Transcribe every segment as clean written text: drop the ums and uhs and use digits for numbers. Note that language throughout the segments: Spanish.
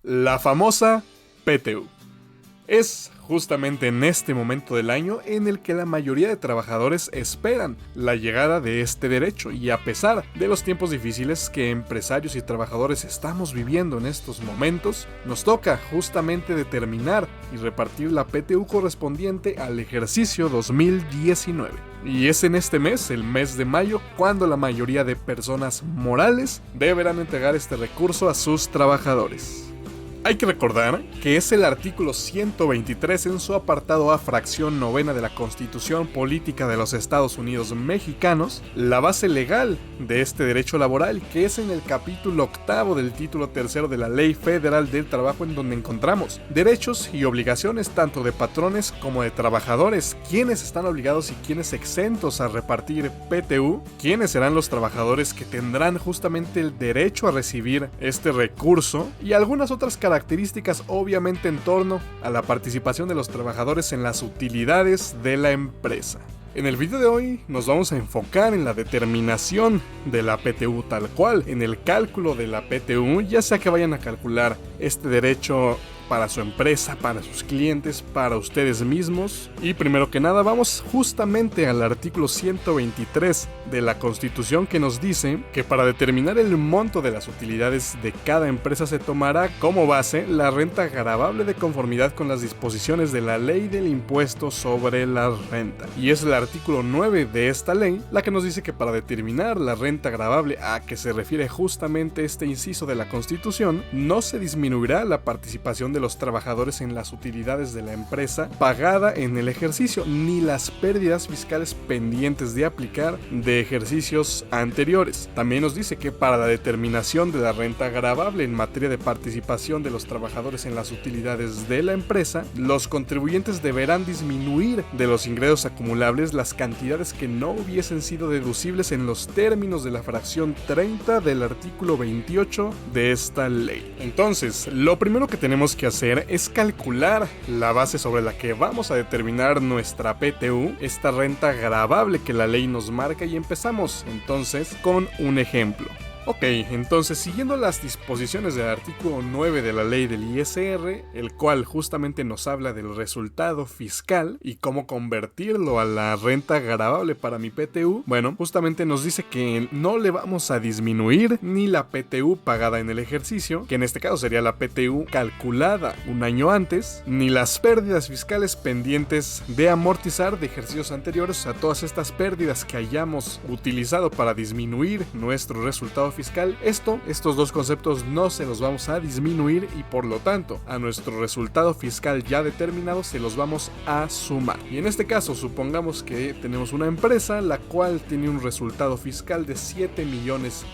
La famosa PTU. Es justamente en este momento del año en el que la mayoría de trabajadores esperan la llegada de este derecho, y a pesar de los tiempos difíciles que empresarios y trabajadores estamos viviendo en estos momentos, nos toca justamente determinar y repartir la PTU correspondiente al ejercicio 2019. Y es en este mes, el mes de mayo, cuando la mayoría de personas morales deberán entregar este recurso a sus trabajadores. Hay que recordar que es el artículo 123 en su apartado A, fracción novena de la Constitución Política de los Estados Unidos Mexicanos, la base legal de este derecho laboral, que es en el capítulo octavo del título tercero de la Ley Federal del Trabajo, en donde encontramos derechos y obligaciones tanto de patrones como de trabajadores, quienes están obligados y quienes exentos a repartir PTU, quienes serán los trabajadores que tendrán justamente el derecho a recibir este recurso, y algunas otras características obviamente en torno a la participación de los trabajadores en las utilidades de la empresa. En el video de hoy nos vamos a enfocar en la determinación de la PTU tal cual, en el cálculo de la PTU, ya sea que vayan a calcular este derecho para su empresa, para sus clientes, para ustedes mismos. Y primero que nada vamos justamente al artículo 123 de la Constitución, que nos dice que para determinar el monto de las utilidades de cada empresa se tomará como base la renta gravable de conformidad con las disposiciones de la Ley del Impuesto sobre la Renta. Y es el artículo 9 de esta ley la que nos dice que para determinar la renta gravable a que se refiere justamente este inciso de la Constitución, no se disminuirá la participación de los trabajadores en las utilidades de la empresa pagada en el ejercicio, ni las pérdidas fiscales pendientes de aplicar de ejercicios anteriores. También nos dice que para la determinación de la renta gravable en materia de participación de los trabajadores en las utilidades de la empresa, los contribuyentes deberán disminuir de los ingresos acumulables las cantidades que no hubiesen sido deducibles en los términos de la fracción 30 del artículo 28 de esta ley. Entonces, lo primero que tenemos que hacer es calcular la base sobre la que vamos a determinar nuestra PTU, esta renta gravable que la ley nos marca, y empezamos entonces con un ejemplo. Ok, entonces siguiendo las disposiciones del artículo 9 de la ley del ISR, el cual justamente nos habla del resultado fiscal y cómo convertirlo a la renta gravable para mi PTU, bueno, justamente nos dice que no le vamos a disminuir ni la PTU pagada en el ejercicio, que en este caso sería la PTU calculada un año antes, ni las pérdidas fiscales pendientes de amortizar de ejercicios anteriores, o sea, todas estas pérdidas que hayamos utilizado para disminuir nuestro resultado fiscal. Estos dos conceptos no se los vamos a disminuir, y por lo tanto a nuestro resultado fiscal ya determinado se los vamos a sumar. Y en este caso supongamos que tenemos una empresa la cual tiene un resultado fiscal de 7,5 millones,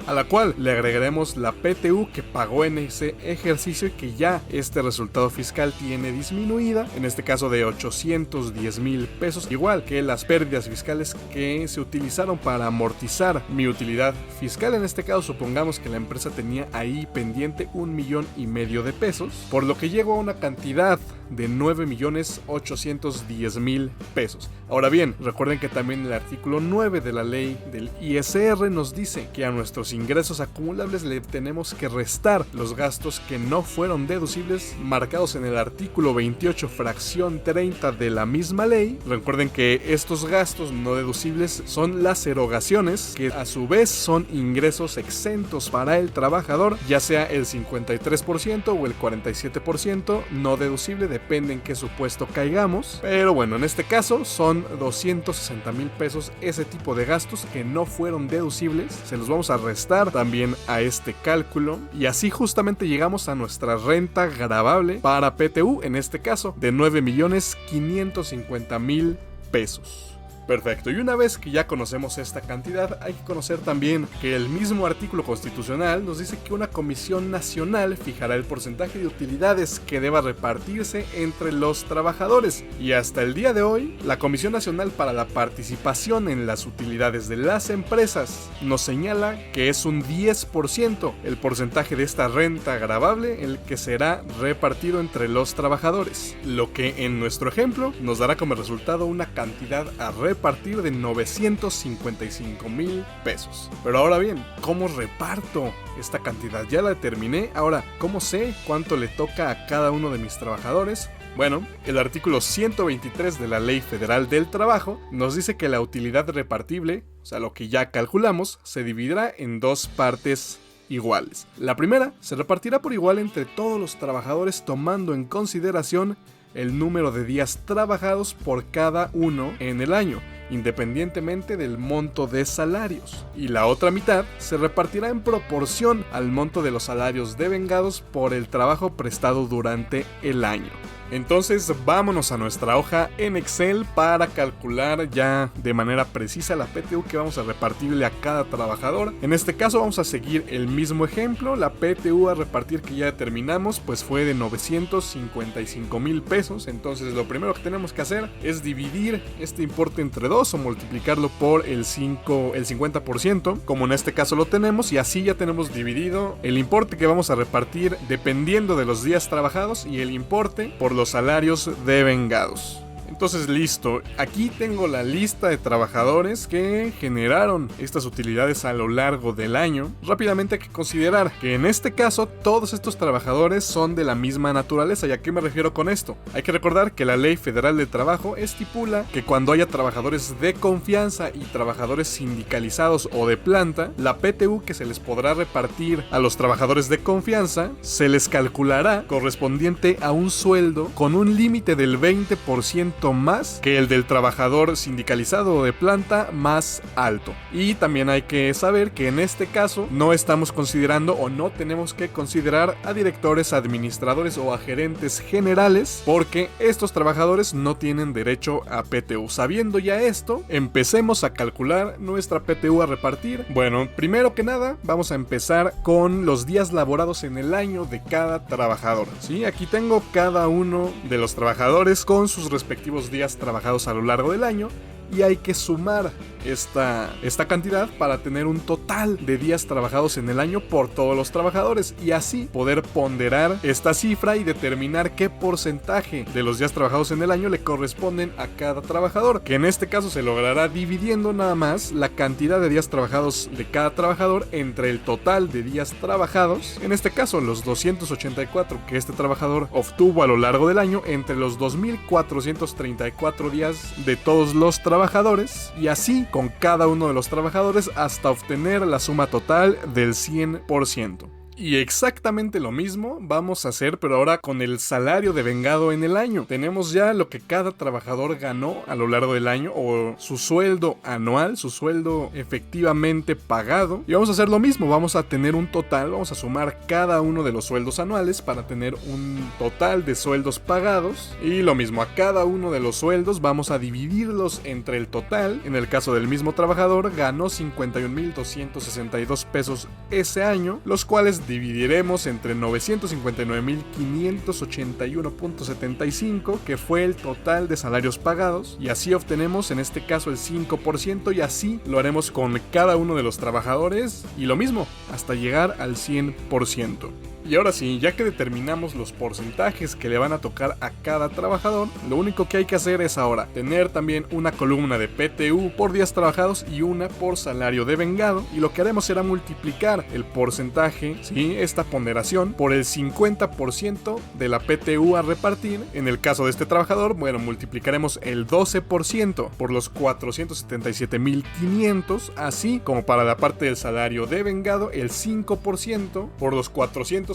a la cual le agregaremos la PTU que pagó en ese ejercicio y que ya este resultado fiscal tiene disminuida, en este caso de 810,000 pesos, igual que las pérdidas fiscales que se utilizaron para amortizar mi utilidad fiscal. En este caso supongamos que la empresa tenía ahí pendiente 1,5 millones de pesos, por lo que llegó a una cantidad de 9,810,000 pesos. Ahora bien, recuerden que también el artículo 9 de la ley del ISR nos dice que a nuestros ingresos acumulables le tenemos que restar los gastos que no fueron deducibles, marcados en el artículo 28 fracción 30 de la misma ley. Recuerden que estos gastos no deducibles son las erogaciones, que a su vez son ingresos exentos para el trabajador, ya sea el 53% o el 47% no deducible, depende en qué supuesto caigamos, pero bueno, en este caso son 260,000 pesos ese tipo de gastos que no fueron deducibles, se los vamos a restar también a este cálculo, y así justamente llegamos a nuestra renta gravable para PTU, en este caso de 9,550,000 pesos. Perfecto, y una vez que ya conocemos esta cantidad, hay que conocer también que el mismo artículo constitucional nos dice que una comisión nacional fijará el porcentaje de utilidades que deba repartirse entre los trabajadores, y hasta el día de hoy, la Comisión Nacional para la Participación en las Utilidades de las Empresas nos señala que es un 10% el porcentaje de esta renta gravable el que será repartido entre los trabajadores, lo que en nuestro ejemplo nos dará como resultado una cantidad a repartir repartir de 955,000 pesos. Pero ahora bien, ¿cómo reparto esta cantidad? Ya la determiné, ahora, ¿cómo sé cuánto le toca a cada uno de mis trabajadores? Bueno, el artículo 123 de la Ley Federal del Trabajo nos dice que la utilidad repartible, o sea, lo que ya calculamos, se dividirá en dos partes iguales. La primera se repartirá por igual entre todos los trabajadores tomando en consideración el número de días trabajados por cada uno en el año, independientemente del monto de salarios. Y la otra mitad se repartirá en proporción al monto de los salarios devengados por el trabajo prestado durante el año. Entonces vámonos a nuestra hoja en Excel para calcular ya de manera precisa la PTU que vamos a repartirle a cada trabajador. En este caso vamos a seguir el mismo ejemplo. La PTU a repartir que ya determinamos pues fue de 955,000 pesos. Entonces lo primero que tenemos que hacer es dividir este importe entre 2 o multiplicarlo por el 50%, como en este caso lo tenemos, y así ya tenemos dividido el importe que vamos a repartir dependiendo de los días trabajados y el importe por los salarios devengados. Entonces listo, aquí tengo la lista de trabajadores que generaron estas utilidades a lo largo del año. Rápidamente hay que considerar que en este caso todos estos trabajadores son de la misma naturaleza. ¿Y a qué me refiero con esto? Hay que recordar que la Ley Federal del Trabajo estipula que cuando haya trabajadores de confianza y trabajadores sindicalizados o de planta, la PTU que se les podrá repartir a los trabajadores de confianza se les calculará correspondiente a un sueldo con un límite del 20% más que el del trabajador sindicalizado o de planta más alto. Y también hay que saber que en este caso no estamos considerando o no tenemos que considerar a directores, administradores o a gerentes generales, porque estos trabajadores no tienen derecho a PTU. Sabiendo ya esto, empecemos a calcular nuestra PTU a repartir. Bueno, primero que nada vamos a empezar con los días laborados en el año de cada trabajador. ¿Sí? Aquí tengo cada uno de los trabajadores con sus respectivos días trabajados a lo largo del año, y hay que sumar esta cantidad para tener un total de días trabajados en el año por todos los trabajadores, y así poder ponderar esta cifra y determinar qué porcentaje de los días trabajados en el año le corresponden a cada trabajador, que en este caso se logrará dividiendo nada más la cantidad de días trabajados de cada trabajador entre el total de días trabajados, en este caso los 284 que este trabajador obtuvo a lo largo del año, entre los 2,434 días de todos los trabajadores, y así con cada uno de los trabajadores hasta obtener la suma total del 100%. Y exactamente lo mismo vamos a hacer, pero ahora con el salario devengado en el año. Tenemos ya lo que cada trabajador ganó a lo largo del año, o su sueldo anual, su sueldo efectivamente pagado. Y vamos a hacer lo mismo, vamos a tener un total, vamos a sumar cada uno de los sueldos anuales para tener un total de sueldos pagados. Y lo mismo, a cada uno de los sueldos vamos a dividirlos entre el total. En el caso del mismo trabajador, ganó 51,262 pesos ese año, los cuales dividiremos entre 959,581,75, que fue el total de salarios pagados, y así obtenemos en este caso el 5%, y así lo haremos con cada uno de los trabajadores, y lo mismo hasta llegar al 100%. Y ahora sí, ya que determinamos los porcentajes que le van a tocar a cada trabajador, lo único que hay que hacer es ahora tener también una columna de PTU por días trabajados y una por salario devengado, y lo que haremos será multiplicar el porcentaje, ¿sí?, esta ponderación, por el 50% de la PTU a repartir. En el caso de este trabajador, bueno, multiplicaremos el 12% por los 477,500, así como para la parte del salario devengado el 5% por los 477,500.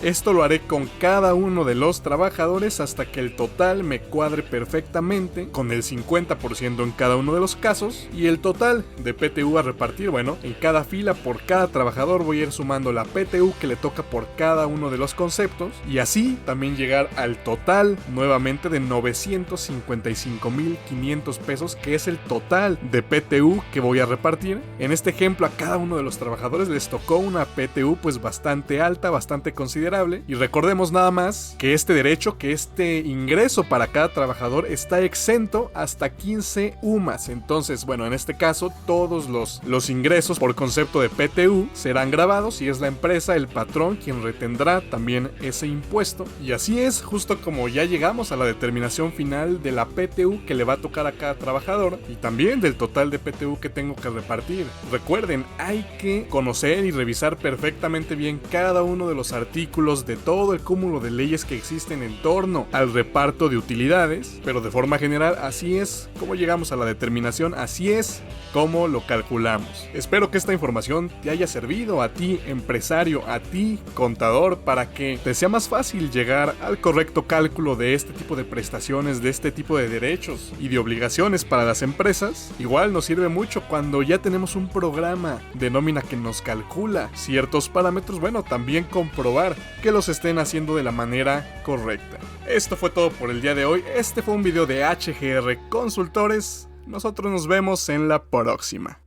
Esto lo haré con cada uno de los trabajadores hasta que el total me cuadre perfectamente, con el 50% en cada uno de los casos, y el total de PTU a repartir. Bueno, en cada fila por cada trabajador voy a ir sumando la PTU que le toca por cada uno de los conceptos, y así también llegar al total nuevamente de 955,500 pesos, que es el total de PTU que voy a repartir. En este ejemplo, a cada uno de los trabajadores les tocó una PTU PTU pues bastante alta, bastante considerable. Y recordemos nada más que este derecho, que este ingreso para cada trabajador está exento hasta 15 UMAS. Entonces, bueno, en este caso todos los ingresos por concepto de PTU serán grabados y es la empresa, el patrón, quien retendrá también ese impuesto. Y así es, justo como ya llegamos a la determinación final de la PTU que le va a tocar a cada trabajador y también del total de PTU que tengo que repartir. Recuerden, hay que conocer y revisar perfectamente bien cada uno de los artículos de todo el cúmulo de leyes que existen en torno al reparto de utilidades, pero de forma general así es como llegamos a la determinación, así es como lo calculamos. Espero que esta información te haya servido a ti, empresario, a ti, contador, para que te sea más fácil llegar al correcto cálculo de este tipo de prestaciones, de este tipo de derechos y de obligaciones para las empresas. Igual nos sirve mucho cuando ya tenemos un programa de nómina que nos calcula ciertos parámetros, bueno, también comprobar que los estén haciendo de la manera correcta. Esto fue todo por el día de hoy. Este fue un video de HGR Consultores. Nosotros nos vemos en la próxima.